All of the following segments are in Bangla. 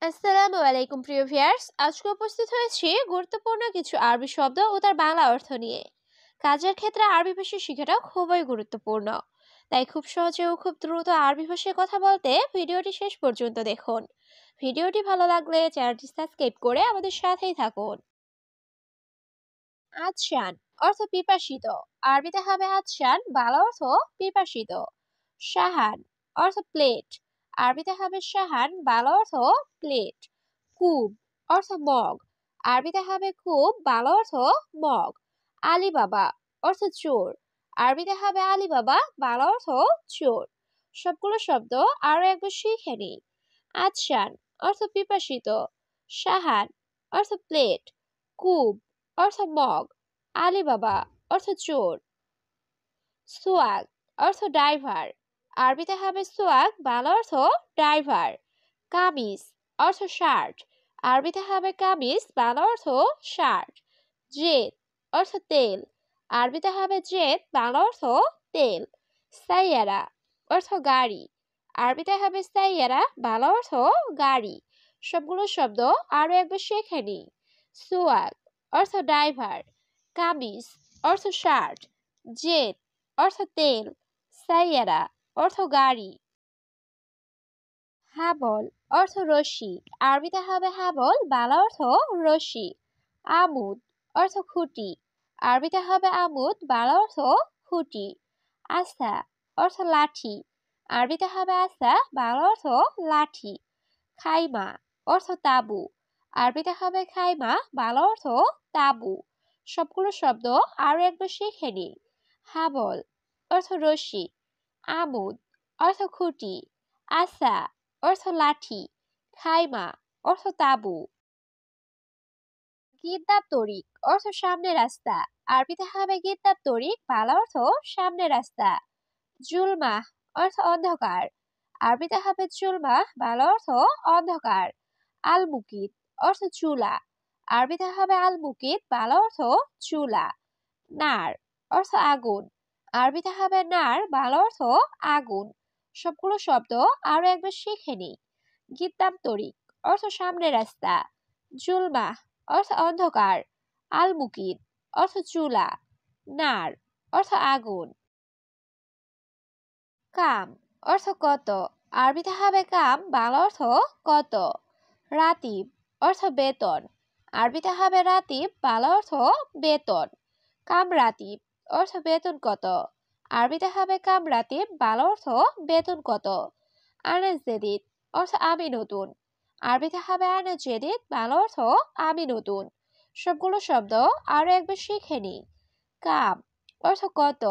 আসসালামু আলাইকুম প্রিয় ভিউয়ার্স, আজকে উপস্থিত হয়েছি গুরুত্বপূর্ণ কিছু আরবি শব্দ ও তার বাংলা অর্থ নিয়ে। কাজের ক্ষেত্রে আরবি ভাষা শেখাটা খুবই গুরুত্বপূর্ণ, তাই খুব সহজে ও খুব দ্রুত আরবি ভাষায় কথা বলতে ভিডিওটি শেষ পর্যন্ত দেখুন। ভিডিওটি ভালো লাগলে চ্যানেলটি সাবস্ক্রাইব করে আমাদের সাথেই থাকুন। আতশান অর্থ পিপাসিত, আরবিতে হবে আতশান, বাংলা অর্থ পিপাসিত। সাহান অর্থ প্লেট, আরবিতে হবে সাহান, বাংলা অর্থ প্লেট। কূপ অর্থ মগ, আরবিতে হবে কূপ, বাংলা অর্থ মগ। আলিবাবা অর্থ চোর, আরবিতে হবে আলিবাবা, বাংলা অর্থ চোর। সবগুলো শব্দ আরো একবার শিখে নিই। আতশান অর্থ পিপাসিত, সাহান অর্থ প্লেট, কূপ অর্থ মগ, আলিবাবা অর্থ চোর। সোয়াগ অর্থ ড্রাইভার, আরবিতে হবে সোয়াগ, বাংলা অর্থ ড্রাইভার। কামিজ অর্থ শার্ট, আরবিতে হবে কামিজ, বাংলা অর্থ শার্ট। জেদ অর্থ তেল, আরবিতে হবে জেদ, বাংলা অর্থ তেল। সাইয়ারা অর্থ গাড়ি, আরবিতে হবে সাইয়ারা, বাংলা অর্থ গাড়ি। সবগুলো শব্দ আরো একবার শিখে নিই। সোয়াগ অর্থ ড্রাইভার, কামিজ অর্থ শার্ট, জেদ অর্থ তেল, সাইয়ারা অর্থ গাড়ি। হাবল অর্থ রশি, আরবিতে হবে হাবল, বাংলা অর্থ রশি। আমুদ অর্থ খুঁটি, আরবিতে হবে আমুদ, বাংলা অর্থ খুঁটি। আসা অর্থ লাঠি, আরবিতে হবে আসা, বাংলা অর্থ লাঠি। খাইমা অর্থ তাঁবু, আরবিতে হবে খাইমা, বাংলা অর্থ তাঁবু। সবগুলো শব্দ আরো একবার শিখে নিই। হাবল অর্থ রশি, আমুদ অর্থ খুঁটি, আসা অর্থ লাঠি, খাইমা অর্থ তাঁবু। গিদ্দাব তরিক অর্থ সামনে রাস্তা, আরবিতে হবে গিদ্দাব তরিক, বাংলা অর্থ সামনে রাস্তা। জুলমাহ অর্থ অন্ধকার, আরবিতে হবে জুলমাহ, বাংলা অর্থ অন্ধকার। আল মুকিত অর্থ চুলা, আরবিতে হবে আল মুকিত, বাংলা অর্থ চুলা। নার অর্থ আগুন, আরবিতে হবে নার, বাংলা অর্থ আগুন। সবগুলো শব্দ আরো একবার শিখে নিই। গিদ্দাম তরিক অর্থ সামনে রাস্তা, জুলমাহ অর্থ অন্ধকার, আল মুকিত অর্থ চুলা, নার অর্থ আগুন। কাম অর্থ কত, আরবিতে হবে কাম, বাংলা অর্থ কত। রাতিব অর্থ বেতন, আরবিতে হবে রাতিব, বাংলা অর্থ বেতন। কামরাতিব অর্থ বেতন কত, আরবিতে হবে কামরাতিব, বাংলা অর্থ বেতন কত। আনাস জেদিদ অর্থ আমি নতুন, আরবিতে হবে আনাস জেদিদ, বাংলা অর্থ আমি নতুন। সবগুলো শব্দ আরো একবার শিখে নিই। কাম অর্থ কত,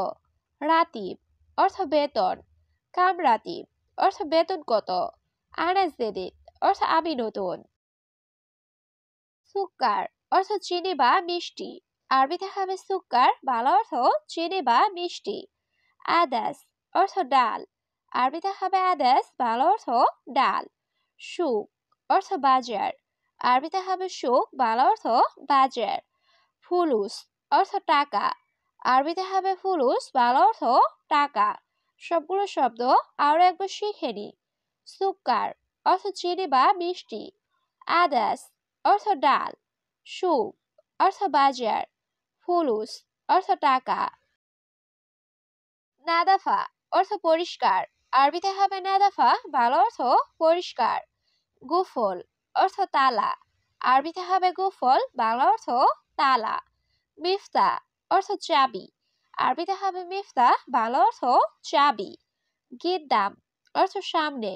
রাতিব অর্থ বেতন, কামরাতিব অর্থ বেতন কত, আনাস জেদিদ অর্থ আমি নতুন। সুক্কার অর্থ চিনি বা মিষ্টি, আরবিতে হবে সুক্কার, বাংলা অর্থ চিনি বা মিষ্টি। আদাস অর্থ ডাল, আরবিতে হবে আদাস, বাংলা অর্থ ডাল। সুক অর্থ বাজার, আরবিতে হবে সুক, বাংলা অর্থ বাজার। ফুলুস অর্থ টাকা, আরবিতে হবে ফুলুস, বাংলা অর্থ টাকা। সবগুলো শব্দ আরো একবার শিখে নিই। সুক্কার অর্থ চিনি বা মিষ্টি, আদাস অর্থ ডাল, সুক অর্থ বাজার, ফুলুস অর্থ টাকা। নাদাফা অর্থ পরিষ্কার, আরবিতে হবে নাদাফা, বাংলা অর্থ পরিষ্কার। গুফল অর্থ তালা, আরবিতে হবে গুফল, বাংলা অর্থ তালা। মিফতা অর্থ চাবি, আরবিতে হবে মিফতা, বাংলা অর্থ চাবি। গিদ্দাম অর্থ সামনে,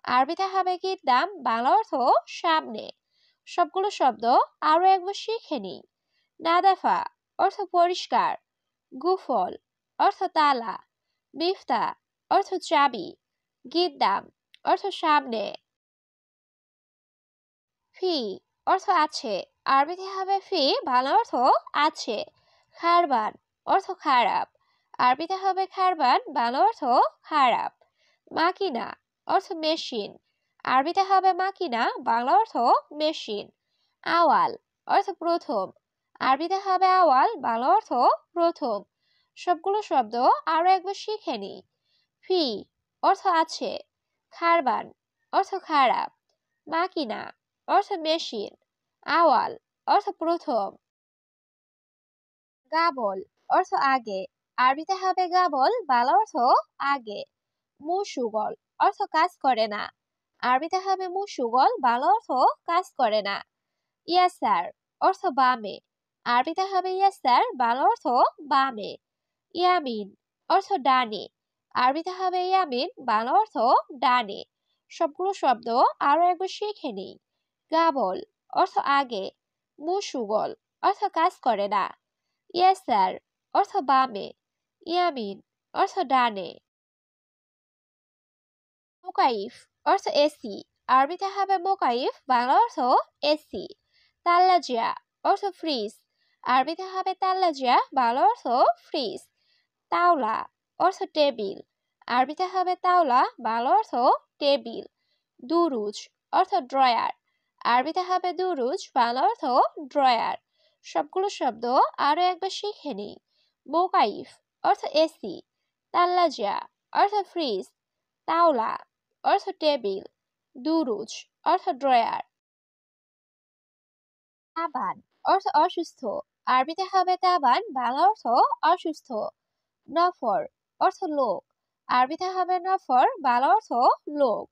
আরবিতে হবে গিদ্দাম, বাংলা অর্থ সামনে। সবগুলো শব্দ আরো একবার শিখে নিই। নাদাফা অর্থ পরিষ্কার, গুফল অর্থ তালা, মিফতা অর্থ চাবি, গিদ্দাম অর্থ সামনে। ফি অর্থ আছে, আরবিতে হবে ফি, বাংলা অর্থ আছে। খারবান অর্থ খারাপ, আরবিতে হবে খারবান, বাংলা অর্থ খারাপ। মাকিনা অর্থ মেশিন, আরবিতে হবে মাকিনা, বাংলা অর্থ মেশিন। আওয়াল অর্থ প্রথম, আরবিতে হবে আওয়াল, বাংলা অর্থ প্রথম। সবগুলো শব্দ আরো একবার শিখে নিই। ফি অর্থ আছে, খারবান অর্থ খারাপ, মাকিনা অর্থ মেশিন, আওয়াল অর্থ প্রথম, গাবল অর্থ আগে, আরবিতে হবে গাবল বাংলা অর্থ আগে, মুশুগল অর্থ কাজ করে না, আরবিতে হবে মুশুগল বাংলা অর্থ কাজ করে না, ইয়াসার অর্থ বামে, আরবিতে হবে ইয়াসার বাংলা অর্থ বামে, ইয়ামিন অর্থ ডানে, আরবিতে হবে ইয়ামিন বাংলা অর্থ ডানে। সবগুলো শব্দ আরো একবার শিখে নিই। গাবল অর্থ আগে, মুশুগল অর্থ কাজ করে না, ইয়াসার অর্থ বামে, ইয়ামিন অর্থ ডানে। মোকাইফ অর্থ এসি, আরবিতে হবে মোকাইফ বাংলা অর্থ এসি, তাল্লাজিয়া অর্থ ফ্রিজ, আরবিতে হবে তাল্লাজিয়া বাংলা অর্থ ফ্রিজ, তাওলা অর্থ টেবিল, আরবিতে হবে তাওলা বাংলা অর্থ টেবিল, দুরুজ অর্থ ড্রয়ার, আরবিতে হবে দুরুজ বাংলা অর্থ ড্রয়ার। সবগুলো শব্দ আরো একবার শিখে নিই। মোকাইফ অর্থ এসি, তাল্লাজিয়া অর্থ ফ্রিজ, তাওলা অর্থ টেবিল, দুরুজ অর্থ ড্রয়ার। তাবান অর্থ অসুস্থ, আরবিতে হবে তাবান বাংলা অর্থ অসুস্থ, নফর অর্থ লোক, আরবিতে হবে নফর বাংলা অর্থ লোক,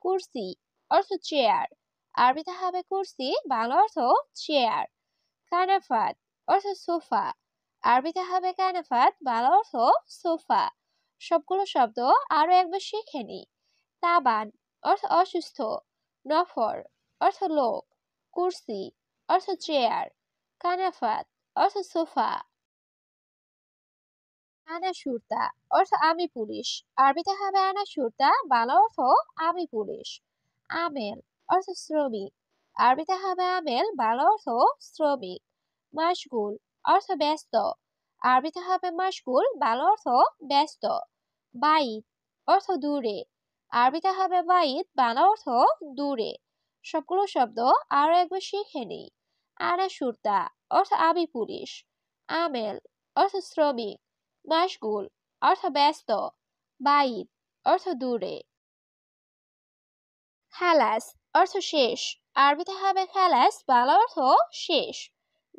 কুরসি অর্থ চেয়ার, আরবিতে হবে কুরসি বাংলা অর্থ চেয়ার, কানাফাত অর্থ সোফা, আরবিতে হবে কানাফাত বাংলা অর্থ সোফা। সবগুলো শব্দ আরো একবার শিখে নিই। তাবান অর্থ অসুস্থ, নফর অর্থ লোক, কুরসি অর্থ চেয়ার, কানাফাত অর্থ সোফা। আনা সুরতা অর্থ আমি পুলিশ, আরবিতে হবে আনা সুরতা বাংলা অর্থ আমি পুলিশ, আমেল অর্থ শ্রমিক, আরবিতে হবে আমেল বাংলা অর্থ শ্রমিক, মাশগুল অর্থ ব্যস্ত, আরবিতে হবে মাশগুল বাংলা অর্থ ব্যস্ত, বাইত অর্থ দূরে, আরবিতে হবে বাইত বাংলা অর্থ দূরে। সবগুলো শব্দ আরো একবার শিখে নিই। আনা সুরতা অর্থ আমি পুলিশ, আমেল অর্থ শ্রমিক, মাশগুল অর্থ ব্যস্ত, বাইত অর্থ দূরে। খালাস অর্থ শেষ, আরবিতে হবে খালাস বাংলা অর্থ শেষ,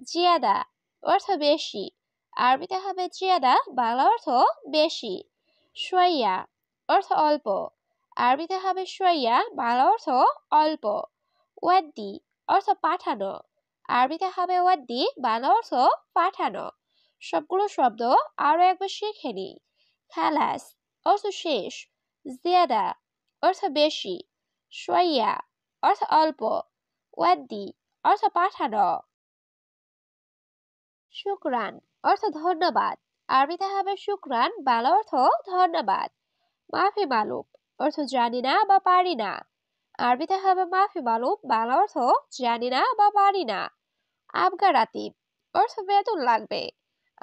জিয়াদা অর্থ বেশি, আরবিতে হবে জিয়াদা বাংলা অর্থ বেশি, শোয়া অর্থ অল্প, আরবিতে হবে শোয়া বাংলা অর্থ অল্প, ওয়াদ্দি অর্থ পাঠানো, আরবিতে হবে ওয়াদ্দি বাংলা অর্থ পাঠানো। সবগুলো শব্দ আরো একবার শিখে নিই। খালাস অর্থ শেষ, জিয়াদা অর্থ বেশি, শোয়া অর্থ অল্প, ওয়াদ্দি অর্থ পাঠানো। শুকরান অর্থ ধন্যবাদ, আরবিতে হবে শুকরান বাংলা অর্থ ধন্যবাদ, মাফি মালুম অর্থ জানি না বা পারি না, আরবিতে হবে মাফি মালুম বাংলা অর্থ জানি না বা পারি না, আবগারাতিব অর্থ বেতন লাগবে,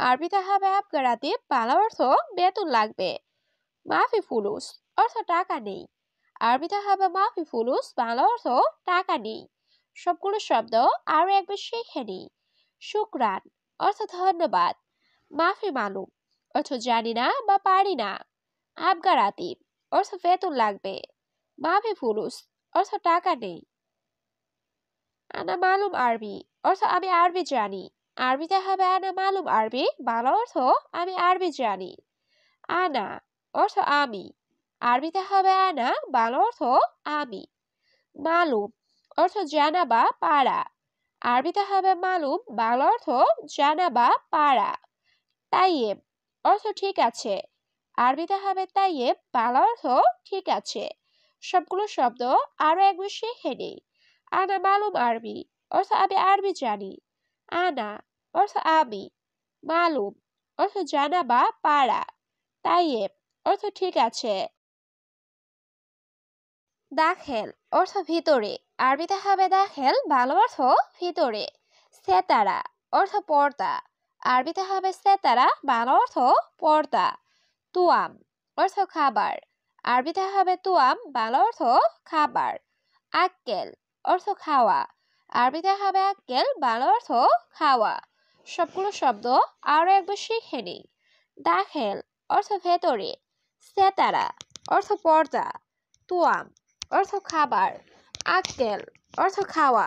আরবিতে হবে আবগারাতিব বাংলা অর্থ বেতন লাগবে, মাফি ফুলুস অর্থ টাকা নেই, আরবিতে হবে মাফি ফুলুস বাংলা অর্থ টাকা নেই। সবগুলো শব্দ আরো একবার শিখে নিই। শুকরান অর্থ ধন্যবাদ, মাফি মালুম অর্থ জানি না বা পারি না, আবগারাতিব অর্থ বেতন লাগবে, মাফি ফুলুস অর্থ টাকা নেই। আনা মালুম আরবি অর্থ আমি আরবি জানি, আরবিতে হবে আনা মালুম আরবি বাংলা অর্থ আমি আরবি জানি, আনা অর্থ আমি, আরবিতে হবে আনা বাংলা অর্থ আমি, মালুম অর্থ জানা বা পারা, আরবিতে হবে মালুম বাংলা অর্থ জানা বা পারা, তাইয়েব অর্থ ঠিক আছে, আরবিতে হবে তাইয়েব বাংলা অর্থ ঠিক আছে। সবগুলো শব্দ আরো একবার শিখে নিই। আনা মালুম আরবি অর্থ আমি আরবি জানি, আনা অর্থ আমি, মালুম অর্থ জানা বা পারা, তাইয়েব অর্থ ঠিক আছে। দাখেল অর্থ ভিতরে, আরবিতে হবে দাখেল বাংলা অর্থ ভিতরে, সেতারা অর্থ পর্দা, আরবিতে হবে সেতারা বাংলা অর্থ পর্দা, তুয়াম অর্থ খাবার, আরবিতে হবে তুয়াম বাংলা অর্থ খাবার, আক্কেল অর্থ খাওয়া, আরবিতে হবে আক্কেল বাংলা অর্থ খাওয়া। সবগুলো শব্দ আরো একবার শিখে নিই। দাখেল অর্থ ভেতরে, সেতারা অর্থ পর্দা, তুয়াম অর্থ খাবার, আক্কেল অর্থ খাওয়া